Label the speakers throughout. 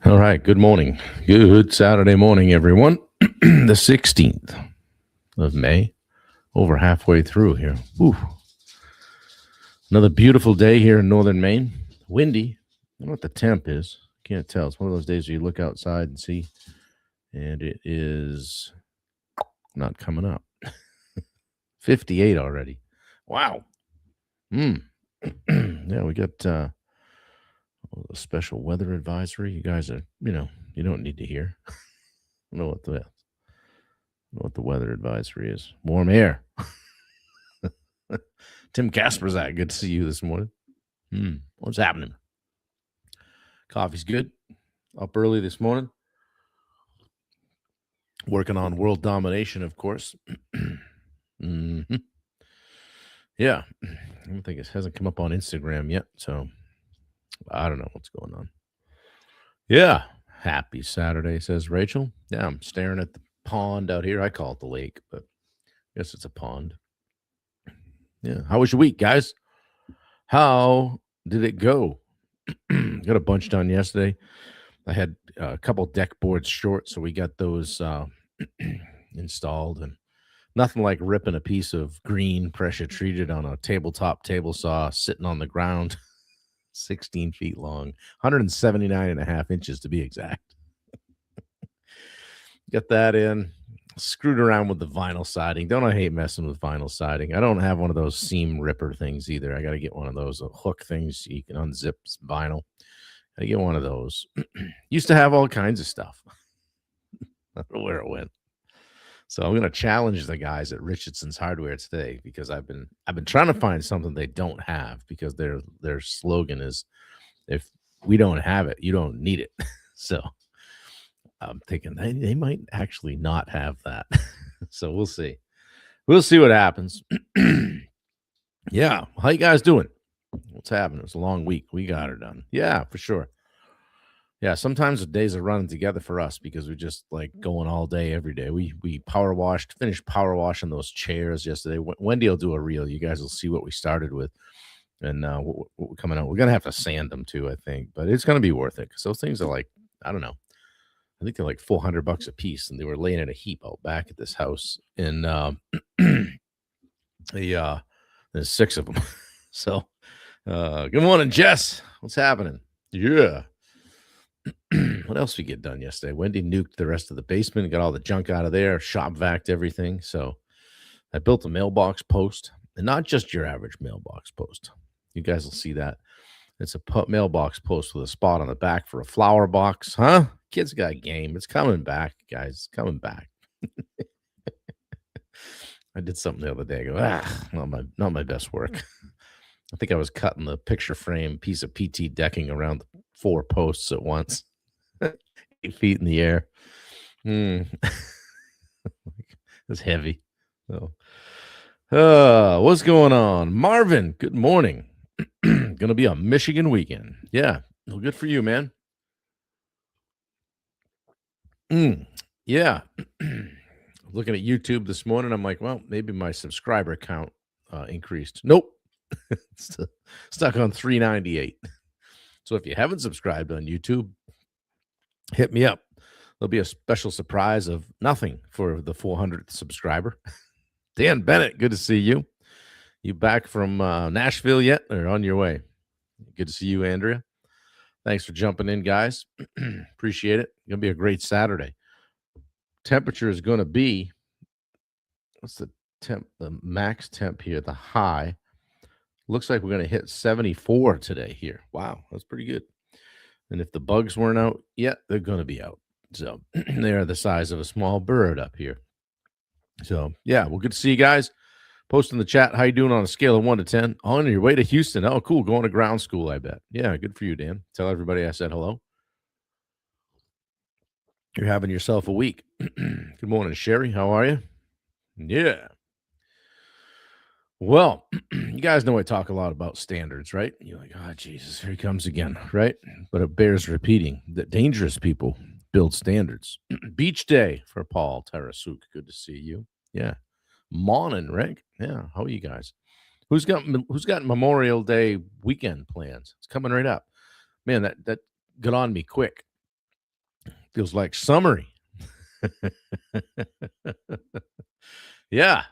Speaker 1: All right. Good morning. Good Saturday morning, everyone. The 16th of May, over halfway through here. Whew. Another beautiful day here in northern Maine. Windy. I don't know what the temp is. Can't tell. It's one of those days where you look outside and see, and it is not coming up. 58 already. Wow. Mm. Yeah, we got a special weather advisory. You guys are, you don't need to hear. I don't know what the weather advisory is. Warm air. Tim Kasperzak, good to see you this morning. What's happening? Coffee's good. Up early this morning. Working on world domination, of course. hmm Yeah. I don't think it hasn't come up on Instagram yet, so I don't know what's going on. Yeah. Happy Saturday, says Rachel. Yeah, I'm staring at the pond out here. I call it the lake, but I guess it's a pond. Yeah. How was your week, guys? How did it go? Got a bunch done yesterday. I had a couple deck boards short, so we got those installed, and nothing like ripping a piece of green pressure treated on a tabletop table saw sitting on the ground, 16 feet long, 179 and a half inches to be exact. Got that in, screwed around with the vinyl siding. Don't I hate messing with vinyl siding? I don't have one of those seam ripper things either. I got to get one of those hook things you can unzip vinyl. I get one of those. Used to have all kinds of stuff. I don't know where it went. So I'm going to challenge the guys at Richardson's Hardware today because I've been trying to find something they don't have because their slogan is if we don't have it, you don't need it. So I'm thinking they might actually not have that. So we'll see. We'll see what happens. Yeah. How you guys doing? What's happening? It was a long week. We got her done. Yeah, for sure. Yeah, sometimes the days are running together for us because we just like going all day, every day. We finished power washing those chairs yesterday. Wendy will do a reel. You guys will see what we started with, and what we're coming out. We're gonna have to sand them too, I think, but it's gonna be worth it because those things are like I don't know. I think they're like $400 a piece, and they were laying in a heap out back at this house, and there's 6 of them. So, good morning, Jess. What's happening? Yeah. What else we get done yesterday? Wendy nuked the rest of the basement, got all the junk out of there, shop vac everything. So I built a mailbox post, and not just your average mailbox post. You guys will see that. It's a mailbox post with a spot on the back for a flower box, huh? Kids got game. It's coming back, guys. It's coming back. I did something the other day. I go, not my best work. I think I was cutting the picture frame piece of PT decking around 4 posts at once. 8 feet in the air. It's heavy. So, what's going on? Marvin, good morning. Gonna be a Michigan weekend. Yeah. Well, good for you, man. Yeah. Looking at YouTube this morning, I'm like, well, maybe my subscriber count increased. Nope. Stuck on 398. So if you haven't subscribed on YouTube, hit me up. There'll be a special surprise of nothing for the 400th subscriber. Dan Bennett, good to see you. You back from Nashville yet or on your way? Good to see you, Andrea. Thanks for jumping in, guys. Appreciate it. Going to be a great Saturday. Temperature is going to be, what's the temp? The max temp here, the high. Looks like we're going to hit 74 today here. Wow, that's pretty good. And if the bugs weren't out yet, they're going to be out. So they are the size of a small bird up here. So, yeah, well, good to see you guys. Post in the chat. How you doing on a scale of 1 to 10? On your way to Houston. Oh, cool. Going to ground school, I bet. Yeah, good for you, Dan. Tell everybody I said hello. You're having yourself a week. Good morning, Sherry. How are you? Yeah. Well, you guys know I talk a lot about standards, right? You're like, oh, Jesus, here he comes again, right? But it bears repeating that dangerous people build standards. Beach day for Paul Tarasuk. Good to see you. Yeah. Morning, Rick. Yeah. How are you guys? Who's got Memorial Day weekend plans? It's coming right up. Man, that got on me quick. Feels like summery. Yeah,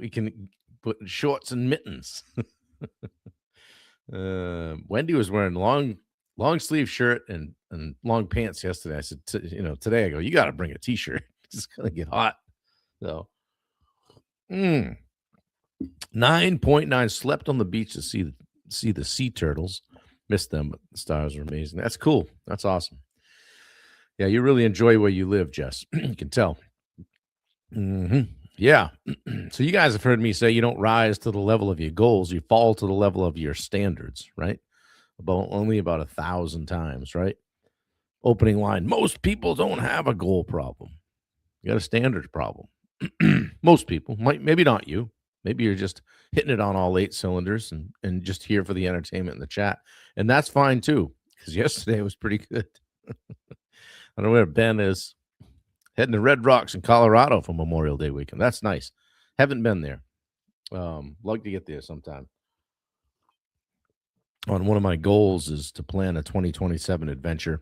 Speaker 1: we can put shorts and mittens. Wendy was wearing long sleeve shirt and long pants yesterday. I said, today I go, you got to bring a t-shirt. It's gonna get hot. So, 9.9. Slept on the beach to see the sea turtles. Missed them, but the stars are amazing. That's cool. That's awesome. Yeah, you really enjoy where you live, Jess. You can tell. Yeah. So you guys have heard me say you don't rise to the level of your goals, you fall to the level of your standards, right? About 1,000 times, right? Opening line: most people don't have a goal problem. You got a standards problem. Most people, maybe not you. Maybe you're just hitting it on all 8 cylinders and just here for the entertainment in the chat, and that's fine too. Because yesterday was pretty good. I don't know where Ben is. Heading to Red Rocks in Colorado for Memorial Day weekend. That's nice. Haven't been there. Like to get there sometime. One of my goals is to plan a 2027 adventure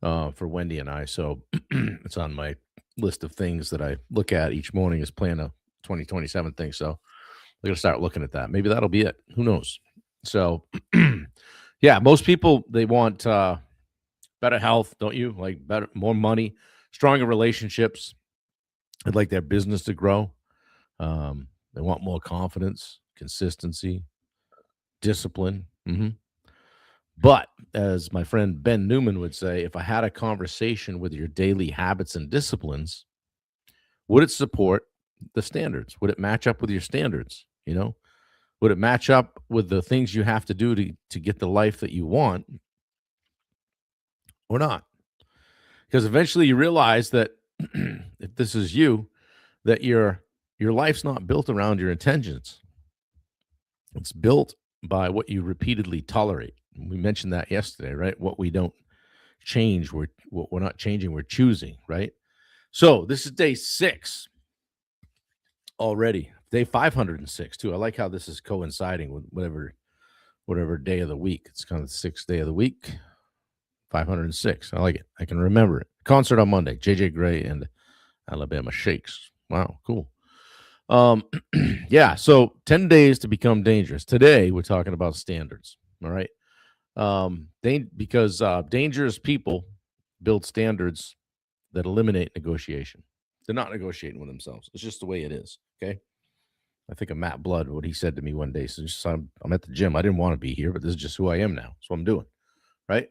Speaker 1: for Wendy and I. So it's on my list of things that I look at each morning is plan a 2027 thing. So I'm going to start looking at that. Maybe that'll be it. Who knows? So yeah, most people, they want better health, don't you? Like more money, stronger relationships. They'd like their business to grow. They want more confidence, consistency, discipline. But as my friend Ben Newman would say, if I had a conversation with your daily habits and disciplines, would it support the standards? Would it match up with your standards? Would it match up with the things you have to do to get the life that you want or not? Because eventually you realize that if this is you, that your life's not built around your intentions. It's built by what you repeatedly tolerate. We mentioned that yesterday, right? What we don't change, what we're not changing, we're choosing, right? So this is day 6 already. Day 506 too. I like how this is coinciding with whatever day of the week. It's kind of the 6th day of the week. 506. I like it. I can remember it. Concert on Monday. JJ Gray and Alabama Shakes. Wow, cool. Yeah, so 10 days to become dangerous. Today we're talking about standards. All right. Because dangerous people build standards that eliminate negotiation. They're not negotiating with themselves. It's just the way it is. Okay. I think of Matt Blood, what he said to me one day. So I'm at the gym. I didn't want to be here, but this is just who I am now. That's what I'm doing. Right.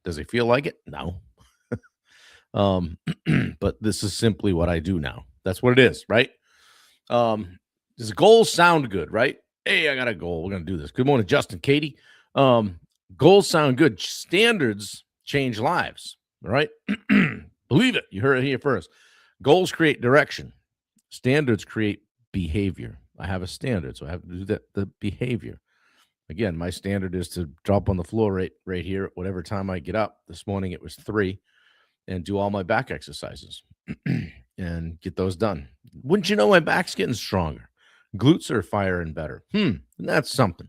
Speaker 1: Does he feel like it? No. But this is simply what I do now. That's what it is. Right. Does goals sound good, right? Hey, I got a goal. We're going to do this. Good morning, Justin, Katie. Goals sound good. Standards change lives, all right? Believe it. You heard it here first. Goals create direction. Standards create behavior. I have a standard, so I have to do the behavior. Again, my standard is to drop on the floor right here at whatever time I get up. This morning it was 3, and do all my back exercises and get those done. Wouldn't you know, my back's getting stronger. Glutes are firing better. And that's something.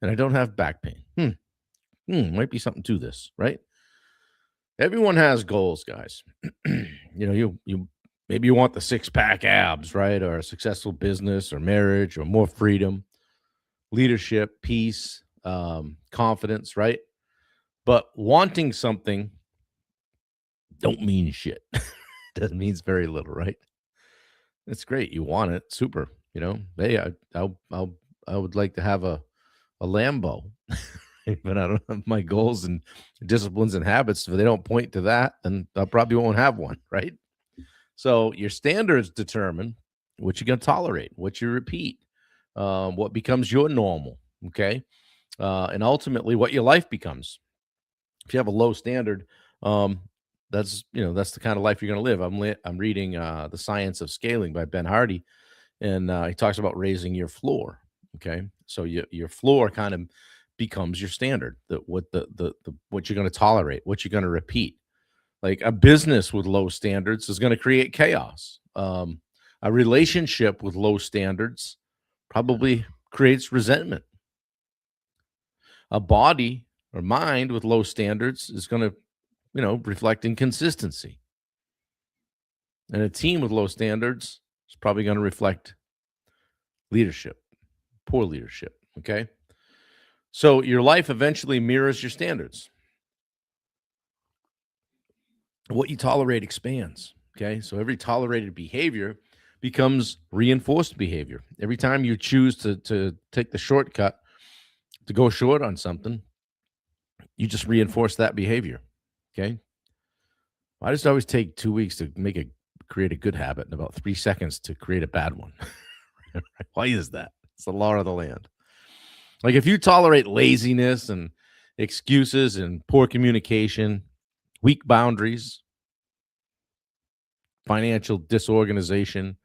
Speaker 1: And I don't have back pain. Might be something to this, right? Everyone has goals, guys. You maybe you want the 6-pack abs, right? Or a successful business or marriage or more freedom, leadership, peace, confidence, right? But wanting something don't mean shit. That means very little, right? It's great. You want it. Super. Hey, I would like to have a Lambo, but I don't have my goals and disciplines and habits. If they don't point to that, then I probably won't have one, right? So your standards determine what you're going to tolerate, what you repeat, what becomes your normal, okay? And ultimately what your life becomes. If you have a low standard, that's the kind of life you're going to live. I'm reading The Science of Scaling by Ben Hardy, and he talks about raising your floor. Okay, so your floor kind of becomes your standard. What you're going to tolerate, what you're going to repeat. Like a business with low standards is going to create chaos. A relationship with low standards probably creates resentment. A body or mind with low standards is going to reflecting consistency. And a team with low standards is probably going to reflect leadership, poor leadership. Okay. So your life eventually mirrors your standards. What you tolerate expands. Okay. So every tolerated behavior becomes reinforced behavior. Every time you choose to take the shortcut to go short on something, you just reinforce that behavior. Okay. I just always take 2 weeks to create a good habit and about 3 seconds to create a bad one. Why is that? It's the law of the land. Like if you tolerate laziness and excuses and poor communication, weak boundaries, financial disorganization,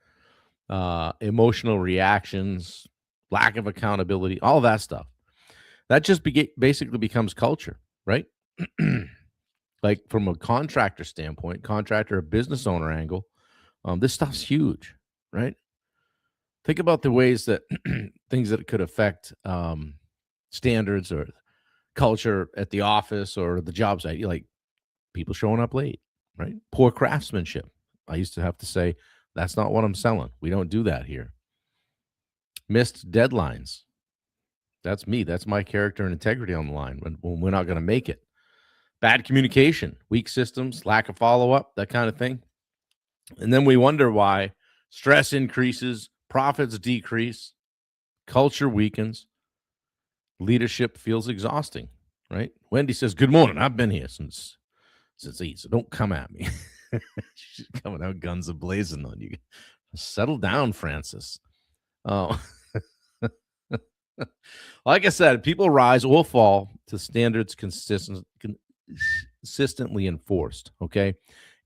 Speaker 1: emotional reactions, lack of accountability, all that stuff, that just basically becomes culture, right? Like from a contractor standpoint, contractor or business owner angle, this stuff's huge, right? Think about the ways that things that could affect standards or culture at the office or the job site, like people showing up late, right? Poor craftsmanship. I used to have to say, that's not what I'm selling. We don't do that here. Missed deadlines. That's me. That's my character and integrity on the line when we're not going to make it. Bad communication, weak systems, lack of follow-up, that kind of thing. And then we wonder why stress increases, profits decrease, culture weakens, leadership feels exhausting, right? Wendy says, good morning. I've been here since 8, so don't come at me. She's coming out guns a-blazing on you. Settle down, Francis. Oh, like I said, people rise or fall to standards consistently enforced, okay?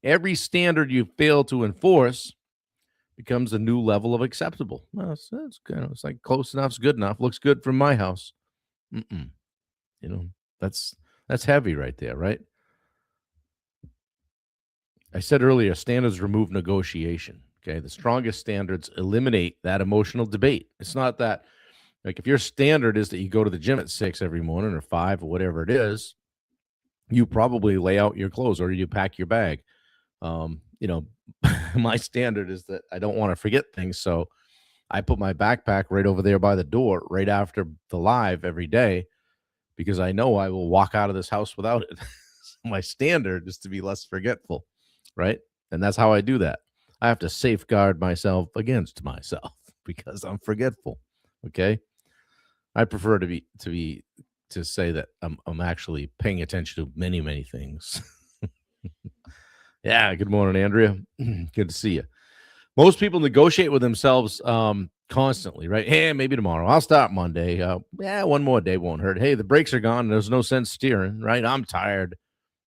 Speaker 1: Every standard you fail to enforce becomes a new level of acceptable. Well, it's good. It's like close enough's good enough. Looks good from my house. That's heavy right there, right? I said earlier, standards remove negotiation. Okay, the strongest standards eliminate that emotional debate. It's not that, like, if your standard is that you go to the gym at 6 every morning or 5 or whatever it is, you probably lay out your clothes or you pack your bag. My standard is that I don't want to forget things, so I put my backpack right over there by the door right after the live every day because I know I will walk out of this house without it. My standard is to be less forgetful, right? And that's how I do that. I have to safeguard myself against myself because I'm forgetful. Okay, I prefer to say that I'm actually paying attention to many things. Yeah. Good morning, Andrea. Good to see you. Most people negotiate with themselves constantly, right? Hey, maybe tomorrow. I'll start Monday. One more day won't hurt. Hey, the brakes are gone. There's no sense steering, right? I'm tired.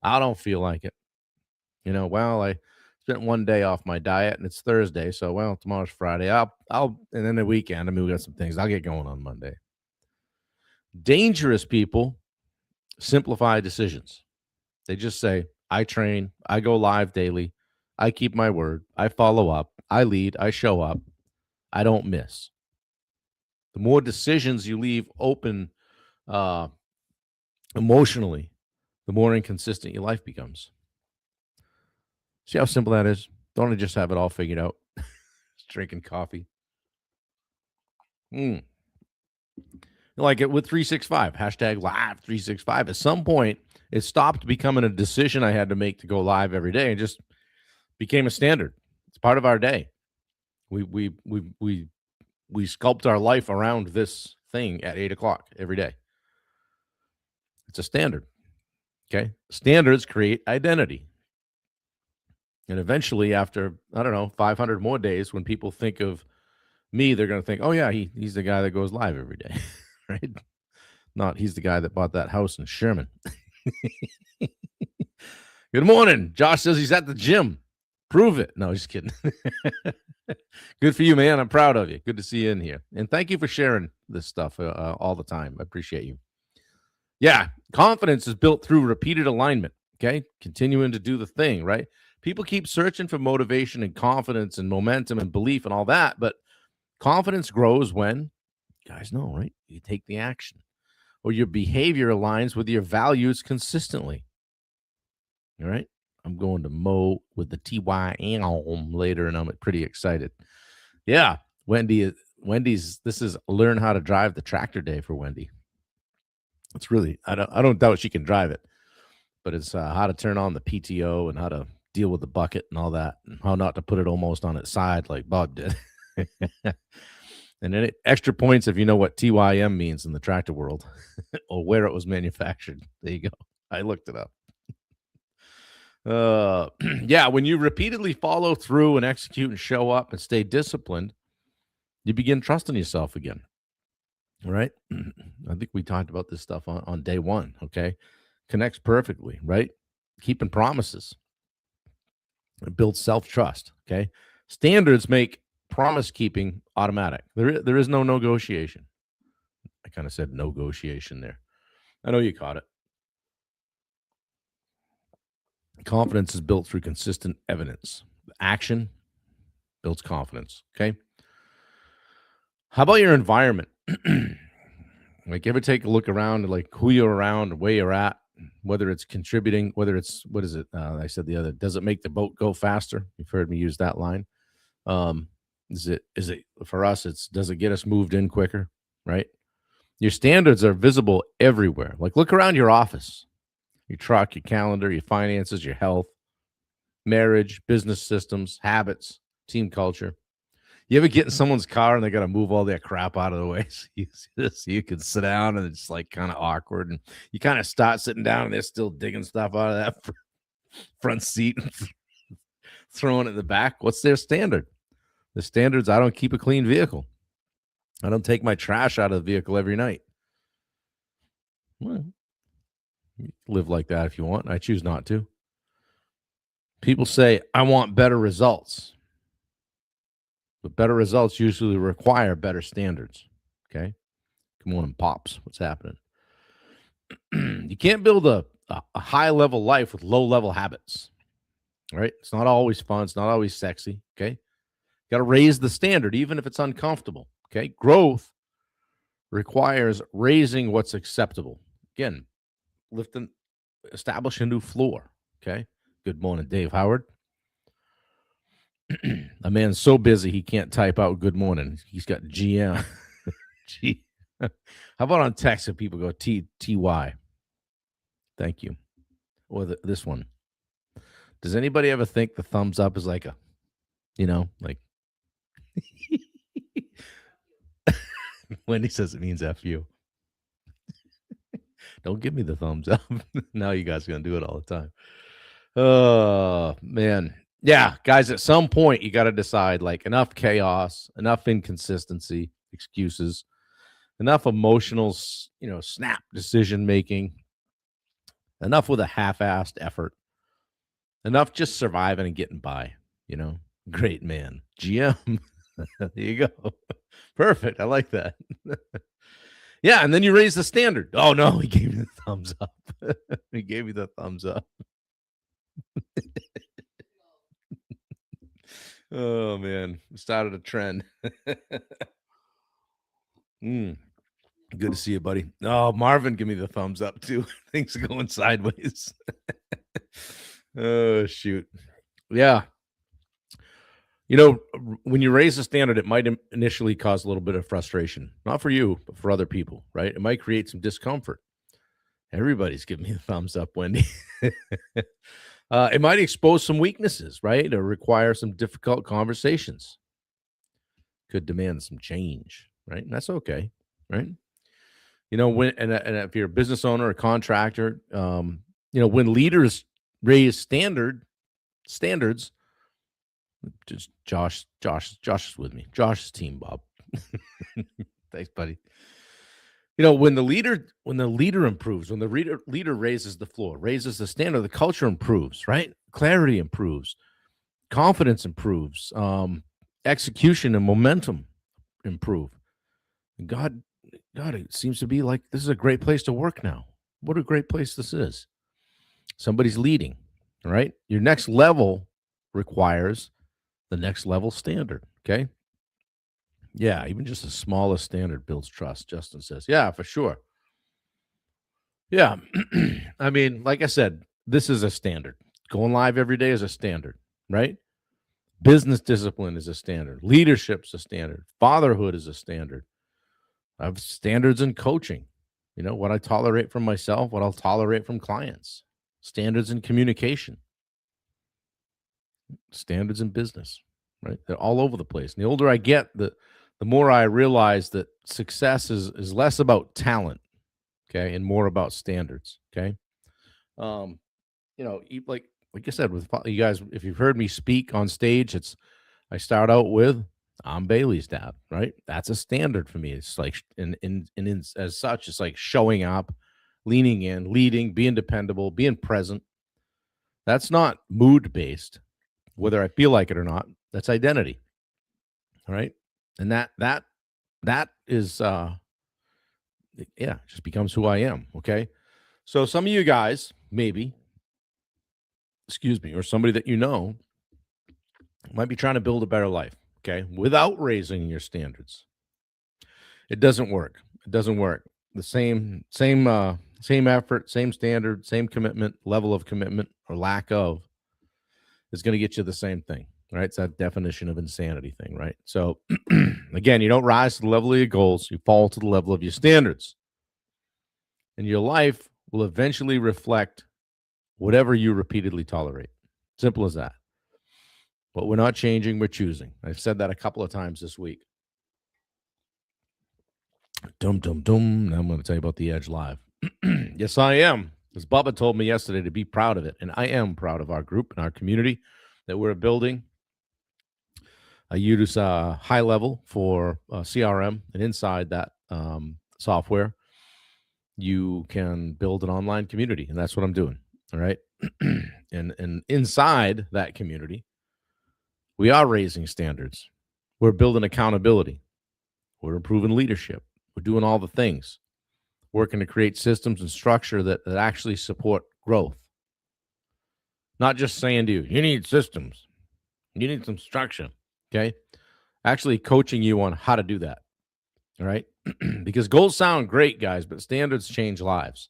Speaker 1: I don't feel like it. I spent one day off my diet and it's Thursday. So, tomorrow's Friday. And then the weekend, we got some things. I'll get going on Monday. Dangerous people simplify decisions. They just say, I train, I go live daily, I keep my word, I follow up, I lead, I show up, I don't miss. The more decisions you leave open emotionally, the more inconsistent your life becomes. See how simple that is? Don't I just have it all figured out? Just drinking coffee. Like it with 365, hashtag live 365. At some point, it stopped becoming a decision I had to make to go live every day and just became a standard. It's part of our day. We sculpt our life around this thing at 8:00 every day. It's a standard. Okay. Standards create identity. And eventually, after, 500 more days, when people think of me, they're going to think, oh, yeah, he's the guy that goes live every day, right? Not he's the guy that bought that house in Sherman. Good morning. Josh says he's at the gym. Prove it. No, just kidding. Good for you, man. I'm proud of you. Good to see you in here. And thank you for sharing this stuff all the time. I appreciate you. Yeah, confidence is built through repeated alignment, okay? Continuing to do the thing, right? People keep searching for motivation and confidence and momentum and belief and all that, but confidence grows when, you guys know, right? You take the action or your behavior aligns with your values consistently. All right. I'm going to mow with the TYM later, and I'm pretty excited. Yeah. Wendy's, this is learn how to drive the tractor day for Wendy. It's really, I don't doubt she can drive it, but it's how to turn on the PTO and how to deal with the bucket and all that, and how not to put it almost on its side like Bob did. And then extra points if you know what TYM means in the tractor world or where it was manufactured. There you go. I looked it up. Yeah, when you repeatedly follow through and execute and show up and stay disciplined, you begin trusting yourself again. Right? I think we talked about this stuff on day one. Okay. Connects perfectly, right? Keeping promises. It builds self-trust. Okay. Standards make promise keeping automatic. There is no negotiation. I kind of said negotiation there. I know you caught it. Confidence is built through consistent evidence. Action builds confidence. Okay. How about your environment? Like, ever take a look around at like who you're around, where you're at, whether it's contributing, whether it's what is it? I said the other. Does it make the boat go faster? You've heard me use that line. Um, is it for us? It's does it get us moved in quicker? Right. Your standards are visible everywhere. Like, look around your office, your truck, your calendar, your finances, your health, marriage, business systems, habits, team culture. You ever get in someone's car and they got to move all their crap out of the way so you can sit down, and it's like kind of awkward, and you kind of start sitting down and they're still digging stuff out of that front seat and throwing it in the back? What's their standard? The standard's I don't keep a clean vehicle. I don't take my trash out of the vehicle every night. Well, you can live like that if you want. I choose not to. People say, I want better results. But better results usually require better standards. Okay. Good morning, Pops. What's happening? You can't build a high level life with low level habits. Right? It's not always fun. It's not always sexy. Okay. Got to raise the standard, even if it's uncomfortable. Okay. Growth requires raising what's acceptable. Again, establish a new floor. Okay. Good morning, Dave Howard. A man's so busy he can't type out good morning. He's got GM. G. How about on text if people go TY? Thank you. Or this one. Does anybody ever think the thumbs up is like a, like Wendy says it means F you. Don't give me the thumbs up. Now you guys are going to do it all the time. Oh, man. Yeah, guys, at some point you got to decide, like, enough chaos, enough inconsistency, excuses, enough emotional, snap decision making, enough with a half-assed effort, enough just surviving and getting by, Great man. GM. There you go. Perfect. I like that. Yeah, and then you raise the standard. Oh, no, he gave me the thumbs up. He gave me the thumbs up. Oh, man. Started a trend. Good to see you, buddy. Oh, Marvin, give me the thumbs up, too. Things are going sideways. Oh, shoot. Yeah. When you raise the standard, it might initially cause a little bit of frustration. Not for you, but for other people, right? It might create some discomfort. Everybody's giving me the thumbs up, Wendy. It might expose some weaknesses, right? Or require some difficult conversations. Could demand some change, right? And that's okay, right? When and if you're a business owner or contractor, when leaders raise standards, just Josh is with me. Josh's team, Bob. Thanks, buddy. When the leader improves, when the leader raises the floor, raises the standard, the culture improves, right? Clarity improves, confidence improves, execution and momentum improve. And God, it seems to be like this is a great place to work now. What a great place this is. Somebody's leading, right? Your next level requires the next level standard, okay? Yeah, even just the smallest standard builds trust, Justin says. Yeah, for sure. Yeah. I mean, like I said, this is a standard. Going live every day is a standard, right? Business discipline is a standard. Leadership's a standard. Fatherhood is a standard. I have standards in coaching. What I tolerate from myself, what I'll tolerate from clients. Standards in communication. Standards in business, right? They're all over the place. And the older I get, the more I realize that success is less about talent, okay, and more about standards, okay? Um, like I said, with you guys, if you've heard me speak on stage, I start out with I'm Bailey's dad, right? That's a standard for me. It's like as such, it's like showing up, leaning in, leading, being dependable, being present. That's not mood based, whether I feel like it or not. That's identity. All right. And that is just becomes who I am. Okay. So some of you guys, maybe, excuse me, or somebody that might be trying to build a better life, okay, without raising your standards. It doesn't work. It doesn't work. The same effort, same standard, same commitment, level of commitment or lack of is going to get you the same thing, right? It's that definition of insanity thing, right? So again, you don't rise to the level of your goals, you fall to the level of your standards. And your life will eventually reflect whatever you repeatedly tolerate. Simple as that. But we're not changing, we're choosing. I've said that a couple of times this week. Dum, dum, dum. Now I'm going to tell you about the Edge Live. Yes, I am. As Bubba told me yesterday, to be proud of it. And I am proud of our group and our community that we're building. I use high level for CRM. And inside that software, you can build an online community. And that's what I'm doing. All right. and inside that community, we are raising standards. We're building accountability. We're improving leadership. We're doing all the things, working to create systems and structure that actually support growth. Not just saying to you, you need systems. You need some structure, okay? Actually coaching you on how to do that, all right? Because goals sound great, guys, but standards change lives.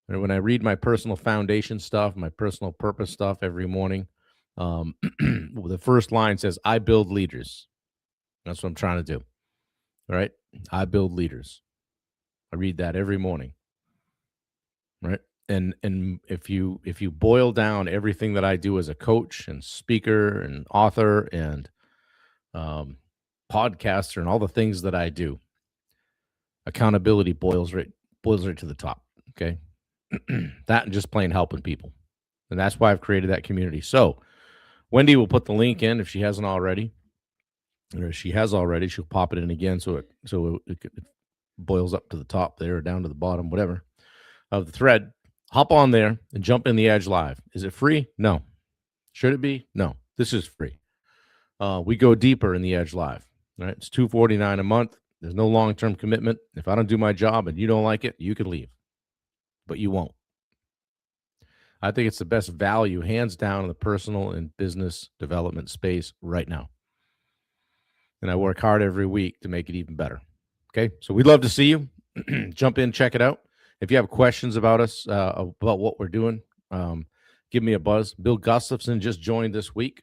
Speaker 1: And when I read my personal foundation stuff, my personal purpose stuff every morning, the first line says, I build leaders. That's what I'm trying to do. All right. I build leaders. I read that every morning. Right. And if you boil down everything that I do as a coach and speaker and author and podcaster and all the things that I do, accountability boils right to the top. Okay. That and just plain helping people. And that's why I've created that community. So Wendy will put the link in if she hasn't already. Or if she has already, she'll pop it in again so it boils up to the top there or down to the bottom, whatever, of the thread. Hop on there and jump in the Edge Live. Is it free? No. Should it be? No. This is free. We go deeper in the Edge Live. Right? It's $249 a month. There's no long-term commitment. If I don't do my job and you don't like it, you can leave. But you won't. I think it's the best value, hands down, in the personal and business development space right now. And I work hard every week to make it even better. Okay, so we'd love to see you. Jump in, check it out. If you have questions about us, about what we're doing, give me a buzz. Bill Gustafson just joined this week.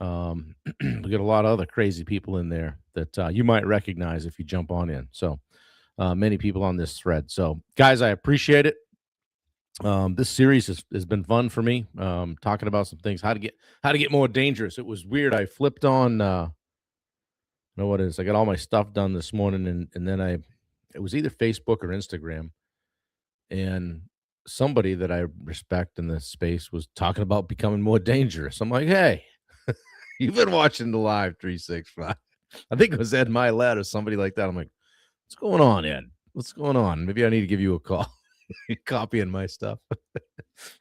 Speaker 1: We got a lot of other crazy people in there that you might recognize if you jump on in. So many people on this thread. So guys, I appreciate it. This series has been fun for me. Talking about some things, how to get more dangerous. It was weird. I flipped on. Know what it is. I got all my stuff done this morning, and then it was either Facebook or Instagram, and somebody that I respect in this space was talking about becoming more dangerous. I'm like, hey, you've been watching the Live 365. I think it was Ed Milet or somebody like that. I'm like, what's going on, Ed? What's going on? Maybe I need to give you a call. You're copying my stuff.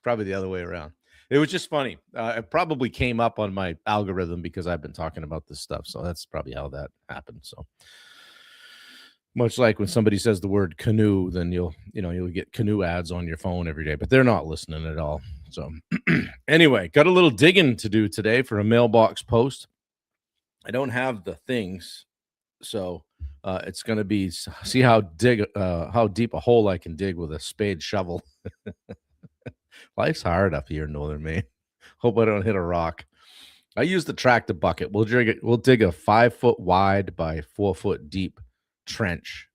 Speaker 1: Probably the other way around. It was just funny. It probably came up on my algorithm because I've been talking about this stuff. So that's probably how that happened. So much like when somebody says the word canoe, then you'll get canoe ads on your phone every day, but they're not listening at all. So anyway, got a little digging to do today for a mailbox post. I don't have the things. So it's going to be see how deep a hole I can dig with a spade shovel. Life's hard up here in northern Maine. Hope I don't hit a rock. I use the tractor bucket. We'll dig a 5-foot wide by 4-foot deep trench.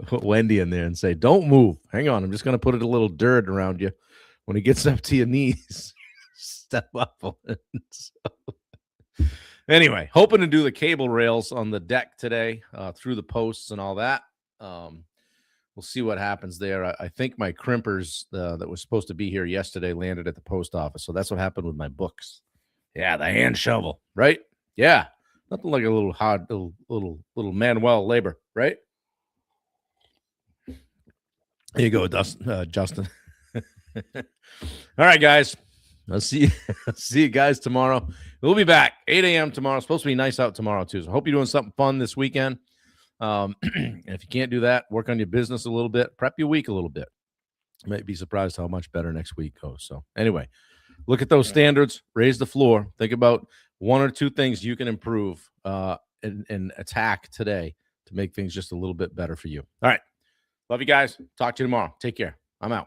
Speaker 1: Put Wendy in there and say, "Don't move. Hang on. I'm just going to put a little dirt around you. When it gets up to your knees, step up on it." So, anyway, hoping to do the cable rails on the deck today through the posts and all that. We'll see what happens there. I think my crimpers that was supposed to be here yesterday landed at the post office. So that's what happened with my books. Yeah, the hand shovel, right? Yeah, nothing like a little hard, little manual labor, right? Here you go, Justin. All right, guys. I'll see you guys tomorrow. We'll be back 8 a.m. tomorrow. It's supposed to be nice out tomorrow too. So I hope you're doing something fun this weekend. And if you can't do that, work on your business a little bit, prep your week a little bit. You might be surprised how much better next week goes. So anyway, look at those standards, raise the floor. Think about 1 or 2 things you can improve and attack today to make things just a little bit better for you. All right. Love you guys. Talk to you tomorrow. Take care. I'm out.